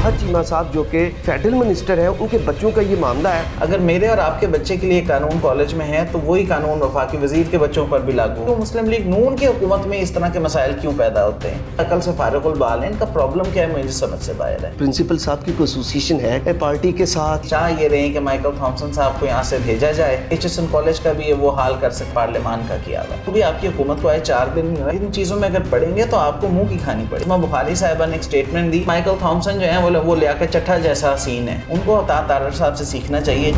अहद चीमा साहब जो कि फेडरल मिनिस्टर हैं, उनके बच्चों का ये मामला है। अगर मेरे और आपके बच्चे के लिए कानून कॉलेज में है तो वही कानून वफाकी वजीर के बच्चों पर भी लागू। तो मुस्लिम लीग नून की हुकूमत में इस तरह के मसाइल क्यों पैदा होते हैं? अकल से फारिगुल बाल है, इनका प्रॉब्लम क्या है मुझे समझ से बाहर है। प्रिंसिपल साहब की कोई एसोसिएशन है पार्टी के साथ, चाह ये रहे कि माइकल थॉमसन साहब को यहाँ से भेजा जाए। एचएसएन कॉलेज का भी ये वो हाल कर सके पार्लियामान का किया हुआ। तो भी आपकी हुकूमत को आए 4 दिन में इन चीज़ों में अगर पढ़ेंगे तो आपको मुंह की खानी पड़ेगी। बुखारी साहिबा ने एक स्टेटमेंट दी, माइकल थॉमसन जो है वो लिया के चट्टा जैसा सीन है, उनको तारर साहब से सीखना चाहिए।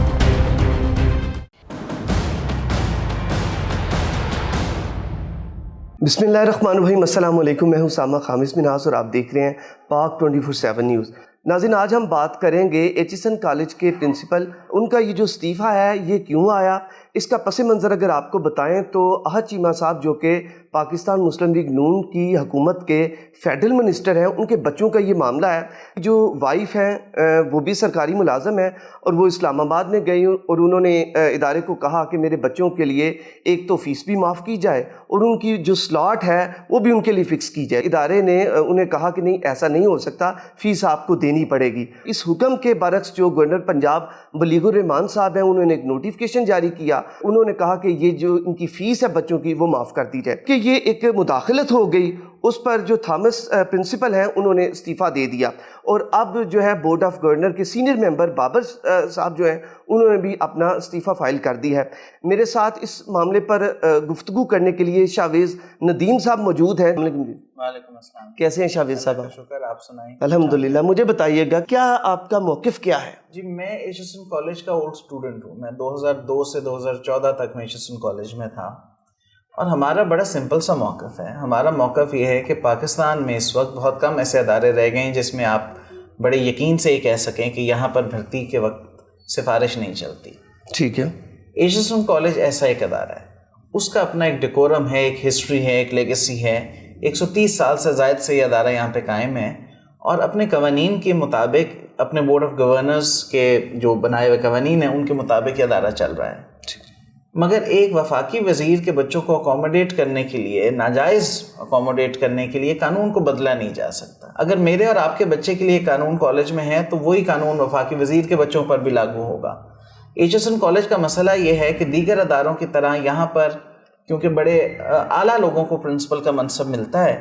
बिस्मिल्लाहिर्रहमानिर्रहीम, अस्सलाम वालेकुम। मैं हूं उसामा खामिस मिनास और आप देख रहे हैं पाक 24/7 न्यूज़। नाज़रीन, आज हम बात करेंगे एचएसएन कॉलेज के प्रिंसिपल, उनका ये जो इस्तीफ़ा है ये क्यों आया, इसका पस मंज़र अगर आपको बताएं तो अहद चीमा साहब जो कि पाकिस्तान मुस्लिम लीग नून की हुकूमत के फेडरल मिनिस्टर हैं, उनके बच्चों का ये मामला है। जो वाइफ हैं वो भी सरकारी मुलाजम है और वो इस्लामाबाद में गई और उन्होंने इदारे को कहा कि मेरे बच्चों के लिए एक तो फ़ीस भी माफ़ की जाए और उनकी जो स्लॉट है वो भी उनके लिए फ़िक्स की जाए। इदारे ने उन्हें कहा कि नहीं, ऐसा नहीं हो सकता, फ़ीस आपको देनी पड़ेगी। इस हुक्म के बरक्स जो गवर्नर पंजाब बलीगुर रहमान साहब हैं, उन्होंने एक नोटिफिकेशन जारी किया। उन्होंने कहा कि ये जो इनकी फ़ीस है बच्चों की वो माफ़ कर दी जाए, कि ये एक मुदाखलत हो गई। उस पर जो थॉमस प्रिंसिपल हैं उन्होंने इस्तीफ़ा दे दिया और अब जो है बोर्ड ऑफ गवर्नर के सीनियर मेंबर बाबर साहब जो हैं उन्होंने भी अपना इस्तीफ़ा फाइल कर दिया है। मेरे साथ इस मामले पर गुफ्तगू करने के लिए शावेज़ नदीम साहब मौजूद हैं। वालेकुम अस्सलाम। कैसे हैं शावेज़ साहब? शुक्र, आप सुनाएं। अल्हम्दुलिल्लाह। मुझे बताइएगा, क्या आपका मौक़िफ़ क्या है? जी, मैं एचएसएन कॉलेज का ओल्ड स्टूडेंट हूँ। मैं 2002 से 2014 तक मैं एचएसएन कॉलेज में था और हमारा बड़ा सिंपल सा मौक़िफ़ है। हमारा मौक़िफ़ ये है कि पाकिस्तान में इस वक्त बहुत कम ऐसे अदारे रह गए हैं जिसमें आप बड़े यकीन से ये कह सकें कि यहाँ पर भर्ती के वक्त सिफारिश नहीं चलती। ठीक है। एचएसएन कॉलेज ऐसा एक अदारा है, उसका अपना एक डेकोरम है, एक हिस्ट्री है, एक लेगेसी है। 130 साल से ज़ायद से ये अदारा यहाँ पे कायम है और अपने कवानीन के मुताबिक, अपने बोर्ड ऑफ गवर्नर्स के जो बनाए हुए कवानीन हैं उनके मुताबिक ये अदारा चल रहा है। मगर एक वफाकी वज़ीर के बच्चों को अकोमोडेट करने के लिए, नाजायज़ अकोमोडेट करने के लिए कानून को बदला नहीं जा सकता। अगर मेरे और आपके बच्चे के लिए कानून कॉलेज में है तो वही कानून वफाकी वज़ीर के बच्चों पर भी लागू होगा। एचएसएन कॉलेज का मसला ये है कि दीगर अदारों की तरह यहाँ पर क्योंकि बड़े आला लोगों को प्रिंसिपल का मनसब मिलता है,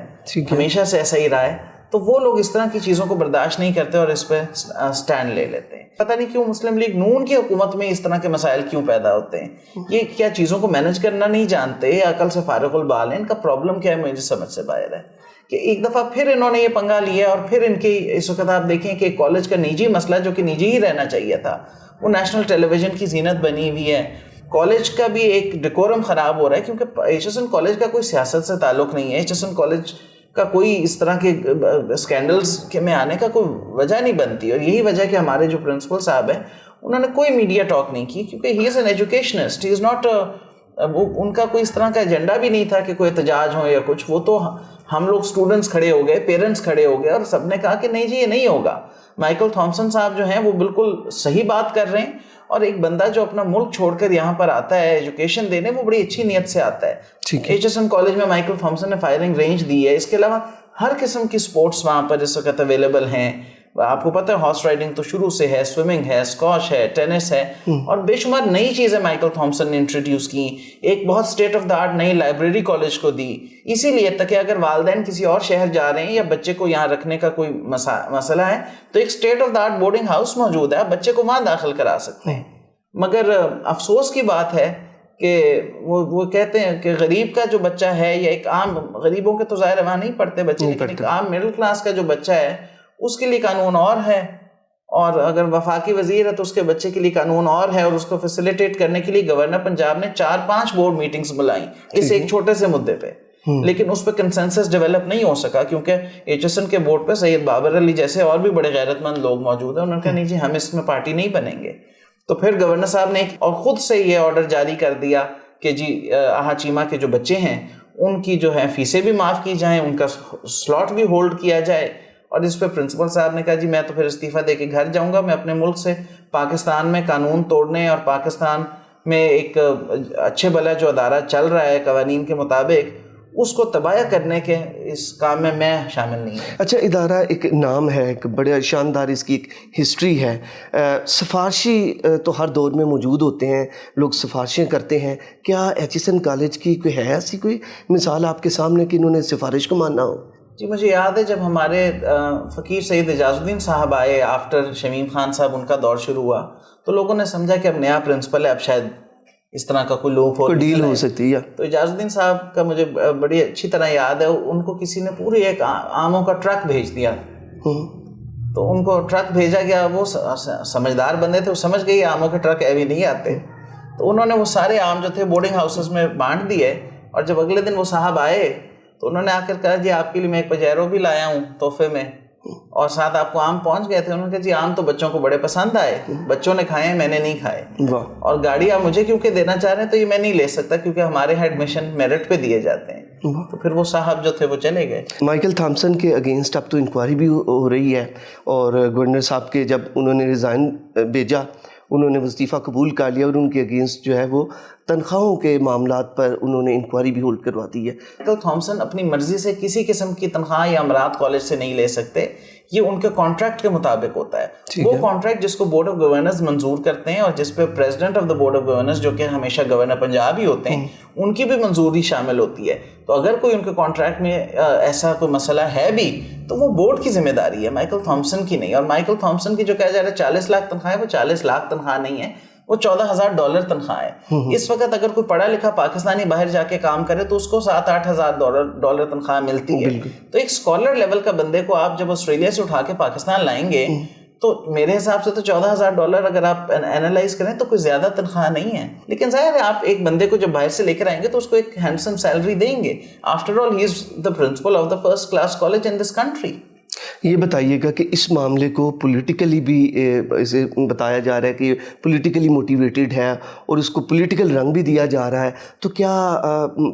हमेशा से ऐसा ही रहा है, तो वो लोग इस तरह की चीज़ों को बर्दाश्त नहीं करते और इस पर स्टैंड ले लेते हैं। पता नहीं क्यों मुस्लिम लीग नून की हुकूमत में इस तरह के मसाइल क्यों पैदा होते हैं। ये क्या चीज़ों को मैनेज करना नहीं जानते, अकल से फारिगुल बाल है, इनका प्रॉब्लम क्या है मुझे समझ से बाहर है। कि एक दफ़ा फिर इन्होंने ये पंगा लिया और फिर इनकी इस वक्त आप देखें कि कॉलेज का निजी मसला जो कि निजी ही रहना चाहिए था वो नेशनल टेलीविज़न की जीनत बनी हुई है। कॉलेज का भी एक डेकोरम ख़राब हो रहा है क्योंकि एचएसएन कॉलेज का कोई सियासत से ताल्लुक़ नहीं है। एचएसएन कॉलेज का कोई इस तरह के स्कैंडल्स के में आने का कोई वजह नहीं बनती और यही वजह कि हमारे जो प्रिंसिपल साहब हैं उन्होंने कोई मीडिया टॉक नहीं की क्योंकि he is an educationist, he is not, उनका कोई इस तरह का एजेंडा भी नहीं था कि कोई एहतजाज हो या कुछ। वो तो हम लोग स्टूडेंट्स खड़े हो गए, पेरेंट्स खड़े हो गए और सब ने कहा कि नहीं जी ये नहीं होगा। माइकल थॉमसन साहब जो हैं वो बिल्कुल सही बात कर रहे हैं और एक बंदा जो अपना मुल्क छोड़कर यहाँ पर आता है एजुकेशन देने, वो बड़ी अच्छी नीयत से आता है। एचएसएन कॉलेज में माइकल थॉमसन ने फायरिंग रेंज दी है। इसके अलावा हर किस्म की स्पोर्ट्स वहाँ पर इस वक्त अवेलेबल हैं। आपको पता है हॉर्स राइडिंग तो शुरू से है, स्विमिंग है, स्कॉश है, टेनिस है और बेशुमार नई चीज़ें माइकल थॉमसन ने इंट्रोड्यूस की। एक बहुत स्टेट ऑफ द आर्ट नई लाइब्रेरी कॉलेज को दी, इसीलिए ताकि अगर वालिदैन किसी और शहर जा रहे हैं या बच्चे को यहाँ रखने का कोई मसला है तो एक state of the art boarding house मौजूद है, आप बच्चे को वहाँ दाखिल करा सकते हैं। मगर अफसोस की बात है कि वो कहते हैं कि गरीब का जो बच्चा है या एक आम, गरीबों के तो ज़ाहिर वहाँ नहीं पढ़ते बच्चे, लेकिन एक आम मिडिल क्लास का जो बच्चा है उसके लिए कानून और है और अगर वफाकी वजीर है तो उसके बच्चे के लिए कानून और है और उसको फैसिलिटेट करने के लिए गवर्नर पंजाब ने 4-5 बोर्ड मीटिंग्स बुलाई इस एक छोटे से मुद्दे पे, लेकिन उस पर कंसेंसस डेवलप नहीं हो सका क्योंकि एचएसएन के बोर्ड पे सैयद बाबर अली जैसे और भी बड़े गैरतमंद लोग मौजूद हैं। उन्होंने कहा नहीं जी हम इसमें पार्टी नहीं बनेंगे। तो फिर गवर्नर साहब ने और ख़ुद से ये ऑर्डर जारी कर दिया कि जी अहद चीमा के जो बच्चे हैं उनकी जो है फ़ीसें भी माफ़ की जाएँ, उनका स्लॉट भी होल्ड किया जाए। और इस पर प्रिंसिपल साहब ने कहा जी मैं तो फिर इस्तीफ़ा दे के घर जाऊँगा, मैं अपने मुल्क से पाकिस्तान में कानून तोड़ने और पाकिस्तान में एक अच्छे भला जो अदारा चल रहा है कवानीन के मुताबिक اس کو تباہ کرنے کے اس کام میں میں شامل نہیں ہوں۔ اچھا، ادارہ ایک نام ہے، ایک بڑے شاندار اس کی ایک ہسٹری ہے، سفارشی تو ہر دور میں موجود ہوتے ہیں، لوگ سفارشیں کرتے ہیں، کیا ایچیسن کالج کی کوئی ہے ایسی کوئی مثال آپ کے سامنے کہ انہوں نے سفارش کو ماننا ہو؟ جی مجھے یاد ہے جب ہمارے فقیر سید اعجاز الدین صاحب آئے آفٹر شمیم خان صاحب، ان کا دور شروع ہوا تو لوگوں نے سمجھا کہ اب نیا پرنسپل ہے، اب شاید اس طرح کا کوئی لوپ کوئی ڈیل ہو سکتی ہے۔ تو اعجاز الدین صاحب کا مجھے بڑی اچھی طرح یاد ہے، ان کو کسی نے پوری ایک آموں کا ٹرک بھیج دیا، تو ان کو ٹرک بھیجا گیا، وہ سمجھدار بندے تھے، وہ سمجھ گئے آموں کے ٹرک ایوی نہیں آتے، تو انہوں نے وہ سارے آم جو تھے بورڈنگ ہاؤسز میں بانٹ دیے، اور جب اگلے دن وہ صاحب آئے تو انہوں نے آ کر کہا جی آپ کے لیے میں ایک پجیرو بھی لایا ہوں تحفے میں، اور ساتھ آپ کو آم پہنچ گئے تھے؟ انہوں نے کہا جی آم تو بچوں کو بڑے پسند آئے، بچوں نے کھائے ہیں، میں نے نہیں کھائے، اور گاڑی آپ مجھے کیونکہ دینا چاہ رہے ہیں تو یہ میں نہیں لے سکتا کیونکہ ہمارے یہاں ایڈمیشن میرٹ پہ دیے جاتے ہیں۔ تو پھر وہ صاحب جو تھے وہ چلے گئے۔ مائیکل تھامسن کے اگینسٹ اب تو انکوائری بھی ہو رہی ہے، اور گورنر صاحب کے جب انہوں نے ریزائن بھیجا، انہوں نے وظیفہ قبول کر لیا، اور ان کے اگینسٹ جو ہے وہ تنخواہوں کے معاملات پر انہوں نے انکوائری بھی ہولڈ کروا دی ہے۔ مائیکل تھامسن اپنی مرضی سے کسی قسم کی تنخواہ یا امرات کالج سے نہیں لے سکتے، یہ ان کے کانٹریکٹ کے مطابق ہوتا ہے۔ وہ کانٹریکٹ جس کو بورڈ آف گورنرز منظور کرتے ہیں، اور جس پہ president of the board of governors جو کہ ہمیشہ گورنر پنجاب ہی ہوتے ہیں، ان کی بھی منظوری شامل ہوتی ہے۔ تو اگر کوئی ان کے کانٹریکٹ میں ایسا کوئی مسئلہ ہے بھی تو وہ بورڈ کی ذمہ داری ہے، مائیکل تھامسن کی نہیں۔ اور مائیکل تھامسن کی جو کہا جا رہا ہے 40 لاکھ تنخواہ ہے، وہ 40 لاکھ تنخواہ نہیں ہے، وہ $14,000 تنخواہ ہے۔ اس وقت اگر کوئی پڑھا لکھا پاکستانی باہر جا کے کام کرے تو اس کو $7,000-8,000 تنخواہ ملتی ہے۔ تو ایک اسکالر لیول کا بندے کو آپ جب آسٹریلیا سے اٹھا کے پاکستان لائیں گے تو میرے حساب سے تو $14,000 اگر آپ اینالائز کریں تو کوئی زیادہ تنخواہ نہیں ہے، لیکن ظاہر ہے آپ ایک بندے کو جب باہر سے لے کر آئیں گے تو اس کو ایک ہینڈسم سیلری دیں گے۔ After all he is the principle of the first class college in this country. یہ بتائیے گا کہ اس معاملے کو پولیٹیکلی بھی اسے بتایا جا رہا ہے کہ پولیٹیکلی موٹیویٹڈ ہے اور اس کو پولیٹیکل رنگ بھی دیا جا رہا ہے، تو کیا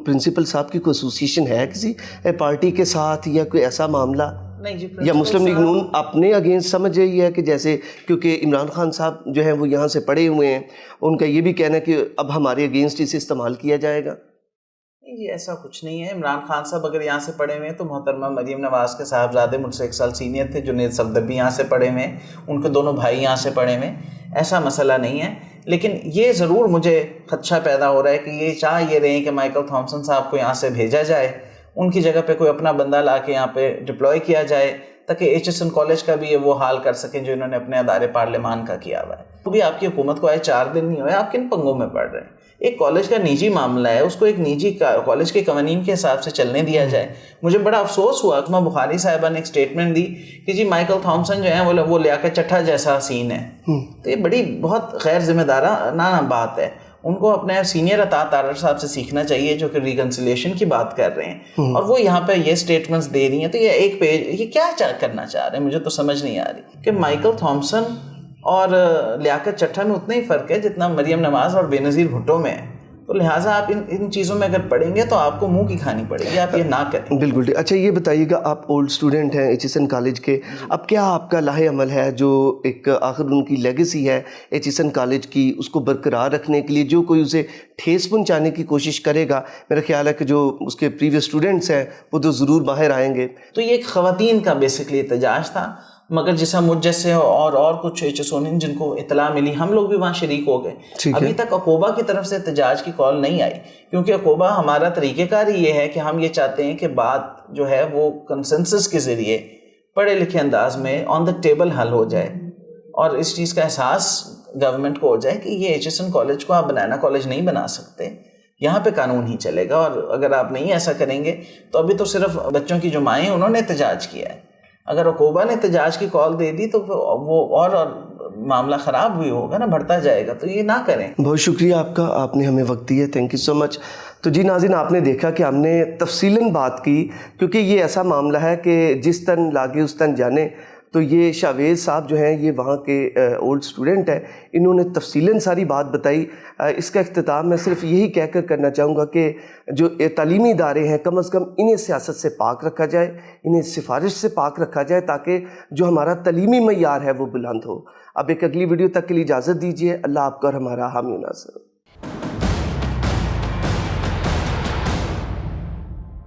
پرنسپل صاحب کی کوئی ایسوسیشن ہے کسی پارٹی کے ساتھ یا کوئی ایسا معاملہ؟ نہیں جی، یا مسلم لیگ نون اپنے اگینسٹ سمجھ رہی ہے کہ جیسے کیونکہ عمران خان صاحب جو ہیں وہ یہاں سے پڑھے ہوئے ہیں، ان کا یہ بھی کہنا ہے کہ اب ہمارے اگینسٹ اسے استعمال کیا جائے گا؟ نہیں جی، ایسا کچھ نہیں ہے۔ عمران خان صاحب اگر یہاں سے پڑھے ہوئے ہیں تو محترمہ مریم نواز کے صاحبزادے مجھ سے 1 سال سینئر تھے، جنید صفدر بھی یہاں سے پڑھے ہوئے ہیں، ان کے دونوں بھائی یہاں سے پڑھے ہوئے ہیں، ایسا مسئلہ نہیں ہے۔ لیکن یہ ضرور مجھے خدشہ پیدا ہو رہا ہے کہ یہ چاہ یہ رہے ہیں کہ مائیکل تھامسن صاحب کو یہاں سے بھیجا جائے، ان کی جگہ پہ کوئی اپنا بندہ لا کے یہاں پہ ڈپلوائے کیا جائے تاکہ ایچ ایس این کالج کا بھی یہ وہ حال کر سکیں جو انہوں نے اپنے ادارے پارلیمان کا کیا ہوا ہے۔ وہ بھی آپ کی حکومت کو آئے 4 دن نہیں ہوئے، آپ کن پنگوں میں پڑ رہے ہیں؟ ایک کالج کا نجی معاملہ ہے، اس کو ایک نجی کالج کے قوانین کے حساب سے چلنے دیا جائے۔ مجھے بڑا افسوس ہوا کہ بخاری صاحبہ نے ایک اسٹیٹمنٹ دی کہ جی مائیکل تھامسن جو ہیں وہ لیاقت چٹھا جیسا سین ہے، تو یہ بڑی بہت غیر ذمہ دارانہ بات ہے۔ ان کو اپنے سینئر عطا تارڑ صاحب سے سیکھنا چاہیے جو کہ ریکنسیلیشن کی بات کر رہے ہیں، اور وہ یہاں پہ یہ اسٹیٹمنٹس دے رہی ہیں۔ تو یہ ایک پیج یہ کیا کرنا چاہ رہے ہیں، مجھے تو سمجھ نہیں آ رہی کہ مائیکل تھامسن اور لیاقت چٹھا میں اتنا ہی فرق ہے جتنا مریم نواز اور بے نظیر بھٹو میں ہے۔ تو لہٰذا آپ ان چیزوں میں اگر پڑھیں گے تو آپ کو منہ کی کھانی پڑے گی، آپ یہ نہ کریں۔ بالکل۔ اچھا یہ بتائیے گا، آپ اولڈ اسٹوڈنٹ ہیں ایچ ایس این کالج کے، اب کیا آپ کا لاہ عمل ہے جو ایک آخر ان کی لیگیسی ہے ایچ ایس این کالج کی، اس کو برقرار رکھنے کے لیے جو کوئی اسے ٹھیس پہنچانے کی کوشش کرے گا؟ میرا خیال ہے کہ جو اس کے پریویس اسٹوڈنٹس ہیں وہ تو ضرور باہر آئیں گے۔ تو یہ ایک خواتین کا بیسکلی احتجاج تھا، مگر جیسا مجھ جیسے اور کچھ ایچ جن کو اطلاع ملی، ہم لوگ بھی وہاں شریک ہو گئے۔ ابھی تک عقوبہ کی طرف سے احتجاج کی کال نہیں آئی، کیونکہ عقوبہ ہمارا طریقہ کار ہی یہ ہے کہ ہم یہ چاہتے ہیں کہ بات جو ہے وہ کنسنسس کے ذریعے پڑھے لکھے انداز میں آن دا ٹیبل حل ہو جائے، اور اس چیز کا احساس گورنمنٹ کو ہو جائے کہ یہ ایچ ایس این کالج کو آپ بنانا کالج نہیں بنا سکتے، یہاں پہ قانون ہی چلے گا، اور اگر آپ نہیں ایسا کریں گے تو ابھی تو صرف بچوں کی جو مائیں ہیں انہوں نے احتجاج کیا ہے، اگر عقوبہ نے احتجاج کی کال دے دی تو وہ اور معاملہ خراب بھی ہوگا نا، بڑھتا جائے گا، تو یہ نہ کریں۔ بہت شکریہ آپ کا، آپ نے ہمیں وقت دیا، تھینک یو سو مچ۔ تو جی ناظرین، آپ نے دیکھا کہ ہم نے تفصیلاً بات کی، کیونکہ یہ ایسا معاملہ ہے کہ جس تن لاگے اس تن جانے۔ تو یہ شاویز صاحب جو ہیں یہ وہاں کے اولڈ اسٹوڈنٹ ہیں، انہوں نے تفصیلاً ساری بات بتائی۔ اس کا اختتام میں صرف یہی کہہ کر کرنا چاہوں گا کہ جو تعلیمی ادارے ہیں کم از کم انہیں سیاست سے پاک رکھا جائے، انہیں سفارش سے پاک رکھا جائے، تاکہ جو ہمارا تعلیمی معیار ہے وہ بلند ہو۔ اب ایک اگلی ویڈیو تک کے لیے اجازت دیجیے۔ اللہ آپ کا اور ہمارا حامی و ناصر۔